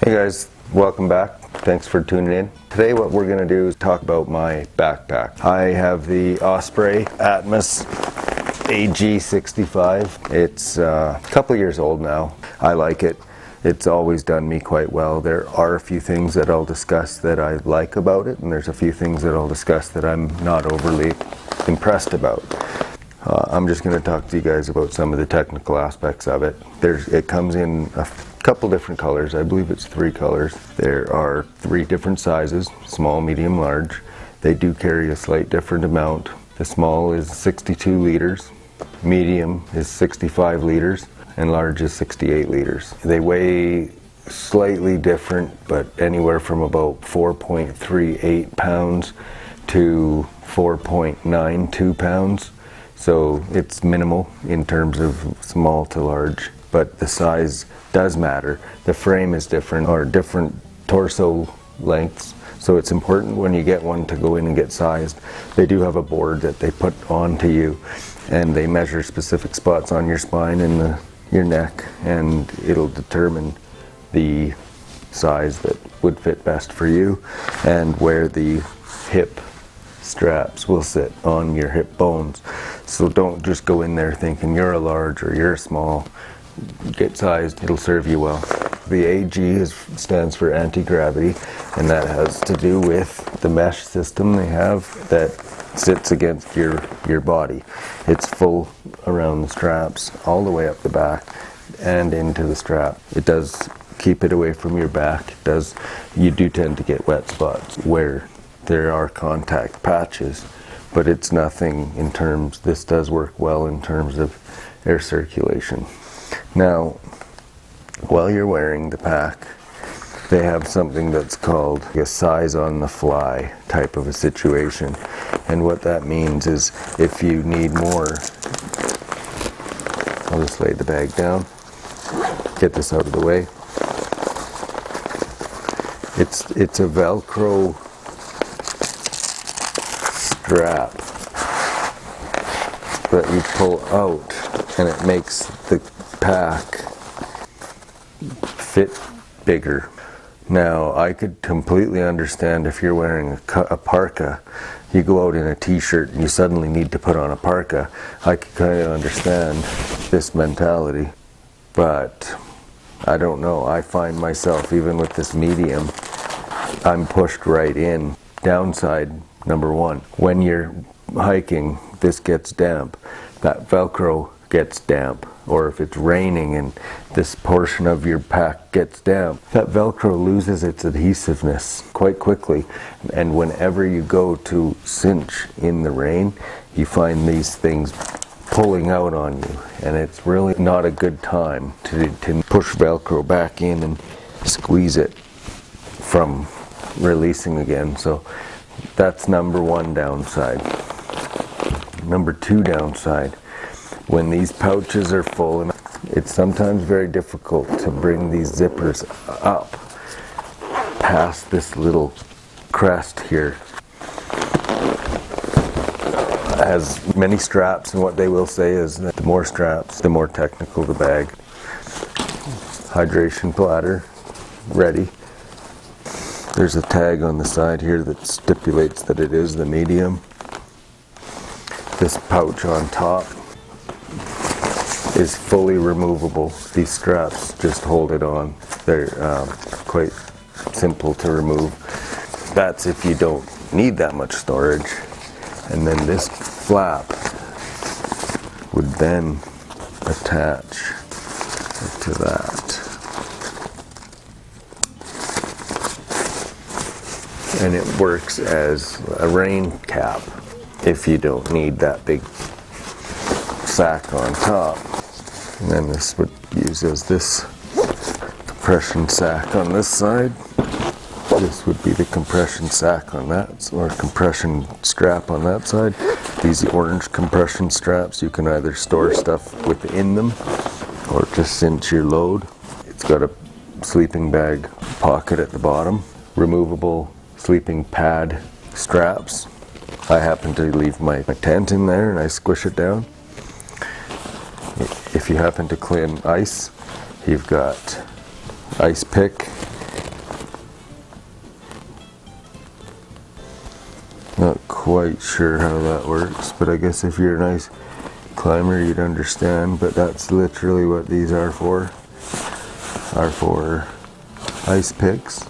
Hey guys, welcome back. Thanks for tuning in. Today what we're going to do is talk about my backpack. I have the Osprey Atmos AG65. It's a couple years old now. I like it. It's always done me quite well. There are a few things that I'll discuss that I like about it, and there's a few things that I'll discuss that I'm not overly impressed about. I'm just going to talk to you guys about some of the technical aspects of it. It comes in a couple different colors. I believe it's 3 colors. There are 3 different sizes: small, medium, large. They do carry a slight different amount. The small is 62 liters, medium is 65 liters, and large is 68 liters. They weigh slightly different, but anywhere from about 4.38 pounds to 4.92 pounds. So it's minimal in terms of small to large, but the size does matter. The frame is different, or different torso lengths, so it's important when you get one to go in and get sized. They do have a board that they put onto you, and they measure specific spots on your spine and your neck, and it'll determine the size that would fit best for you and where the hip straps will sit on your hip bones. So don't just go in there thinking you're a large or you're a small. Get sized, it'll serve you well. The AG stands for anti-gravity, and that has to do with the mesh system they have that sits against your body. It's full around the straps, all the way up the back and into the strap. It does keep it away from your back. You do tend to get wet spots where there are contact patches, but it's nothing in terms, this does work well in terms of air circulation. Now, while you're wearing the pack, they have something that's called a size on the fly type of a situation. And what that means is if you need more, I'll just lay the bag down, get this out of the way. It's a Velcro strap that you pull out, and it makes the pack fit bigger. Now, I could completely understand if you're wearing a parka, you go out in a t-shirt and you suddenly need to put on a parka. I could kind of understand this mentality, but I don't know. I find myself, even with this medium, I'm pushed right in. Downside number 1, when you're hiking, this gets damp. That Velcro gets damp. Or if it's raining and this portion of your pack gets damp, that Velcro loses its adhesiveness quite quickly. And whenever you go to cinch in the rain, you find these things pulling out on you. And it's really not a good time to push Velcro back in and squeeze it from releasing again. So that's number 1 downside. Number 2 downside, when these pouches are full, and it's sometimes very difficult to bring these zippers up past this little crest here. It has many straps, and what they will say is that the more straps, the more technical the bag. Hydration bladder ready. There's a tag on the side here that stipulates that it is the medium. This pouch on top is fully removable. These straps just hold it on. They're quite simple to remove. That's if you don't need that much storage. And then this flap would then attach to that. And it works as a rain cap if you don't need that big sack on top. And then this would use as this compression sack on this side. This would be the compression sack on that, or compression strap on that side. These orange compression straps, you can either store stuff within them or just cinch your load. It's got a sleeping bag pocket at the bottom, removable sleeping pad straps. I happen to leave my tent in there and I squish it down. If you happen to clean ice, you've got ice pick Not quite sure how that works, but I guess if you're a nice climber you'd understand. But that's literally what these are for ice picks.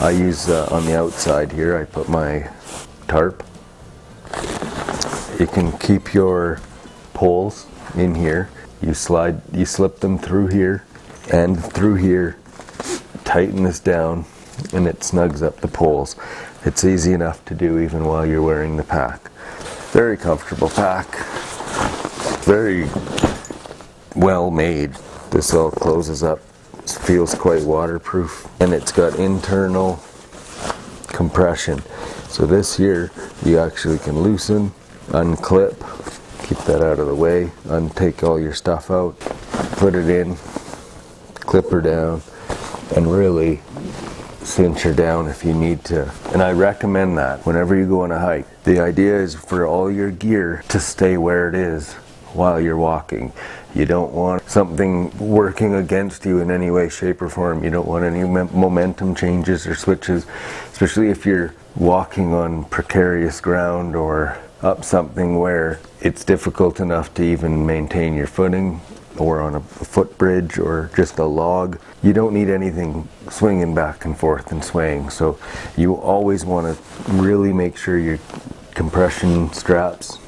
I use on the outside here, I put my tarp. You can keep your poles in here. You slip them through here and through here, tighten this down, and it snugs up the poles. It's easy enough to do even while you're wearing the pack. Very comfortable pack, very well made. This all closes up, feels quite waterproof, and it's got internal compression. So this here, you actually can loosen, unclip, keep that out of the way, untake all your stuff out, put it in, clip her down, and really cinch her down if you need to. And I recommend that whenever you go on a hike. The idea is for all your gear to stay where it is while you're walking. You don't want something working against you in any way, shape, or form. You don't want any momentum changes or switches, especially if you're walking on precarious ground or up something where it's difficult enough to even maintain your footing, or on a footbridge or just a log. You don't need anything swinging back and forth and swaying. So you always want to really make sure your compression straps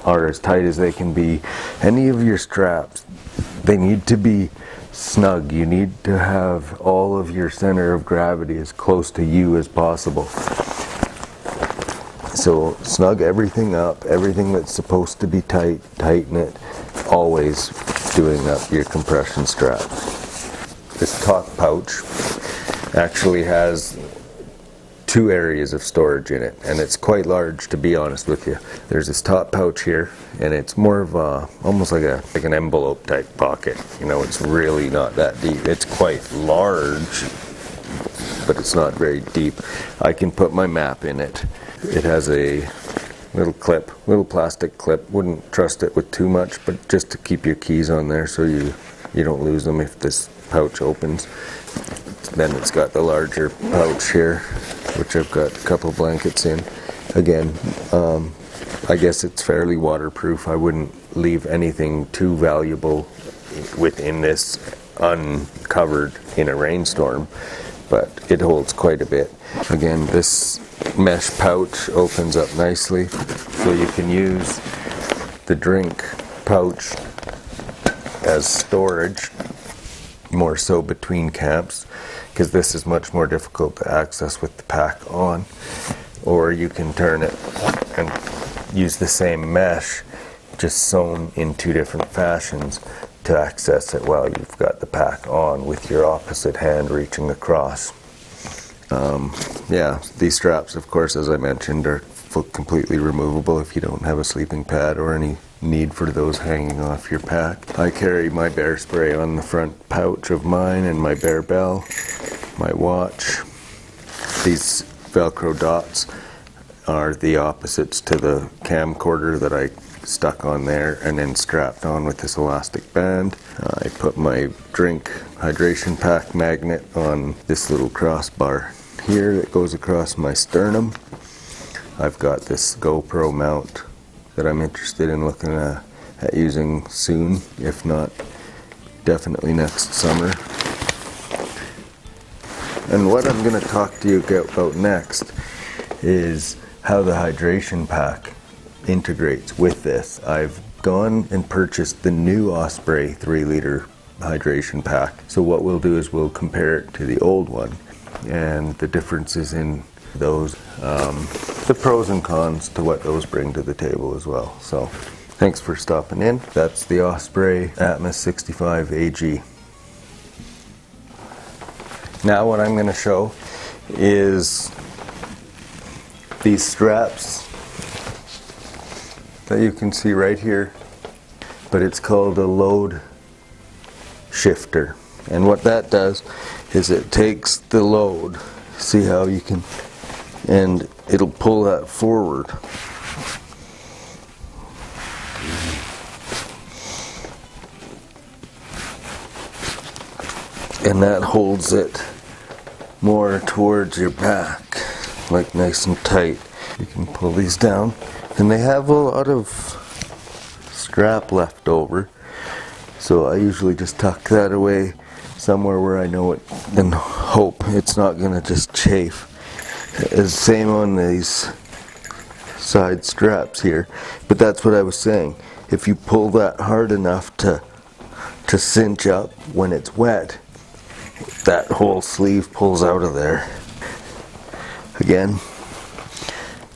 are as tight as they can be. Any of your straps, they need to be snug. You need to have all of your center of gravity as close to you as possible. So snug everything up, everything that's supposed to be tight, tighten it, always doing up your compression strap. This top pouch actually has 2 areas of storage in it, and it's quite large, to be honest with you. There's this top pouch here, and it's more of a, almost like an envelope type pocket. You know, it's really not that deep. It's quite large, but it's not very deep. I can put my map in it. It has a little clip, little plastic clip. Wouldn't trust it with too much, but just to keep your keys on there so you don't lose them if this pouch opens. Then it's got the larger pouch here, which I've got a couple blankets in. Again, I guess it's fairly waterproof. I wouldn't leave anything too valuable within this uncovered in a rainstorm, but it holds quite a bit. Again, this mesh pouch opens up nicely, so you can use the drink pouch as storage, more so between camps, because this is much more difficult to access with the pack on. Or you can turn it and use the same mesh, just sewn in 2 different fashions, to access it while you've got the pack on with your opposite hand reaching across. Yeah, these straps, of course, as I mentioned, are completely removable if you don't have a sleeping pad or any need for those hanging off your pack. I carry my bear spray on the front pouch of mine, and my bear bell, my watch. These Velcro dots are the opposites to the camcorder that I stuck on there and then strapped on with this elastic band. I put my drink hydration pack magnet on this little crossbar here that goes across my sternum. I've got this GoPro mount that I'm interested in looking at using soon, if not definitely next summer. And what I'm going to talk to you about next is how the hydration pack integrates with this. I've gone and purchased the new Osprey 3-liter hydration pack. So what we'll do is we'll compare it to the old one and the differences in those, the pros and cons to what those bring to the table as well. So thanks for stopping in. That's the Osprey Atmos 65 AG. Now what I'm going to show is these straps that you can see right here, but it's called a load shifter. And what that does is it takes the load, see how you can, and it'll pull that forward. And that holds it more towards your back, like nice and tight. You can pull these down, and they have a lot of strap left over, so I usually just tuck that away somewhere where I know it and hope it's not going to just chafe. It's same on these side straps here, but that's what I was saying. If you pull that hard enough to cinch up when it's wet, that whole sleeve pulls out of there. Again,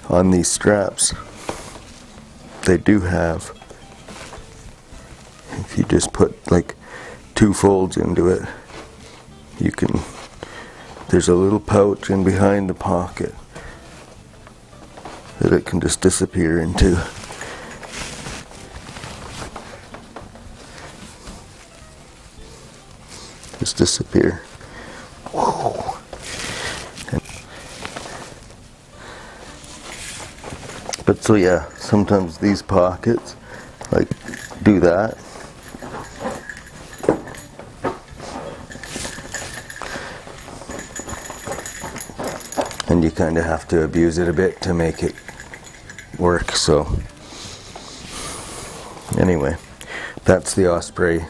on these straps, they do have, if you just put like 2 folds into it, you can, there's a little pouch in behind the pocket that it can just disappear into. Just disappear. Whoa. But so yeah, sometimes these pockets like do that. And you kind of have to abuse it a bit to make it work. So anyway, that's the Osprey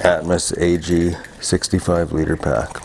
Atmos AG 65 liter pack.